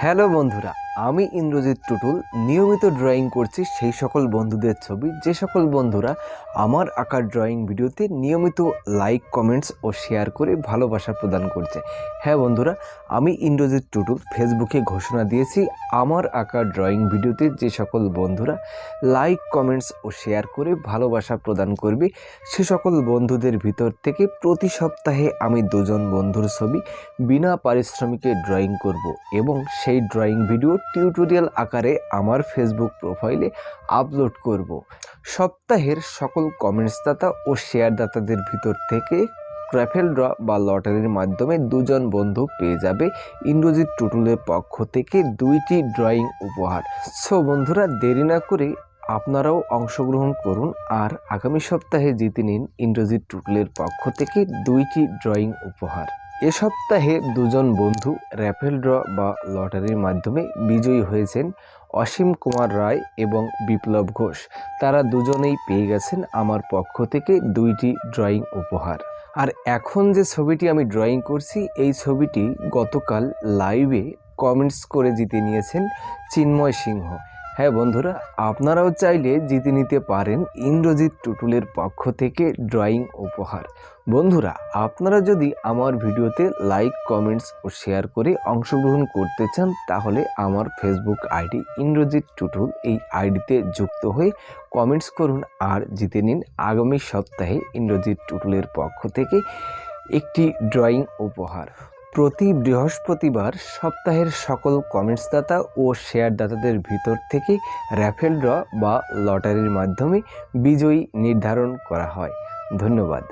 Hello বন্ধুরা, আমি ইন্দ্রজিৎ টুটুল নিয়মিত ড্রয়িং করছি সেই সকল বন্ধুদের ছবি যে সকল বন্ধুরা আমার আঁকার ড্রয়িং ভিডিওতে নিয়মিত লাইক, কমেন্টস ও শেয়ার করে ভালোবাসা প্রদান করছে। হ্যাঁ বন্ধুরা, আমি ইন্দ্রজিৎ টুটুল ফেসবুকে ঘোষণা দিয়েছি আমার আঁকার ড্রয়িং ভিডিওতে যে সকল বন্ধুরা লাইক, কমেন্টস ও শেয়ার করে ভালোবাসা প্রদান করবে সে সকল বন্ধুদের ভিতর থেকে প্রতি সপ্তাহে আমি দুজন বন্ধুর ছবি বিনা পারিশ্রমিকে ড্রয়িং করব এবং সেই ড্রয়িং ভিডিও টিউটোরিয়াল আকারে আমার ফেসবুক প্রোফাইলে আপলোড করব। সপ্তাহের সকল কমেন্টসদাতা ও শেয়ারদাতাদের ভিতর থেকে ট্রাফেল ড্র বা লটারির মাধ্যমে দুজন বন্ধু পেয়ে যাবে ইন্দ্রজিৎ টুটুলের পক্ষ থেকে 2টি ড্রয়িং উপহার। সো বন্ধুরা, দেরি না করে আপনারাও অংশগ্রহণ করুন আর আগামী সপ্তাহে জিতে নিন ইন্দ্রজিৎ টুটুলের পক্ষ থেকে 2টি ড্রয়িং উপহার। এ সপ্তাহে দুজন বন্ধু র্যাফেল ড্র বা লটারির মাধ্যমে বিজয়ী হয়েছেন অসীম কুমার রায় এবং বিপ্লব ঘোষ। তারা দুজনেই পেয়ে গেছেন আমার পক্ষ থেকে 2টি ড্রয়িং উপহার। আর এখন যে ছবিটি আমি ড্রয়িং করছি এই ছবিটি গতকাল লাইভে কমেন্টস করে জিতে নিয়েছেন চিন্ময় সিংহ। হ্যাঁ বন্ধুরা, আপনারাও চাইলে জিতে নিতে পারেন ইন্দ্রজিৎ টুটুলের পক্ষ থেকে ড্রয়িং উপহার। বন্ধুরা, আপনারা যদি আমার ভিডিওতে লাইক, কমেন্টস ও শেয়ার করে অংশগ্রহণ করতে চান তাহলে আমার ফেসবুক আইডি ইন্দ্রজিৎ টুটুল এই আইডিতে যুক্ত হয়ে কমেন্টস করুন আর জিতে নিন আগামী সপ্তাহে ইন্দ্রজিৎ টুটুলের পক্ষ থেকে একটি ড্রয়িং উপহার। প্রতি বৃহস্পতিবার সপ্তাহের সকল কমেন্টসদাতা ও শেয়ারদাতাদের ভিতর থেকে র্যাফেল ড্র বা লটারির মাধ্যমে বিজয়ী নির্ধারণ করা হয়। ধন্যবাদ।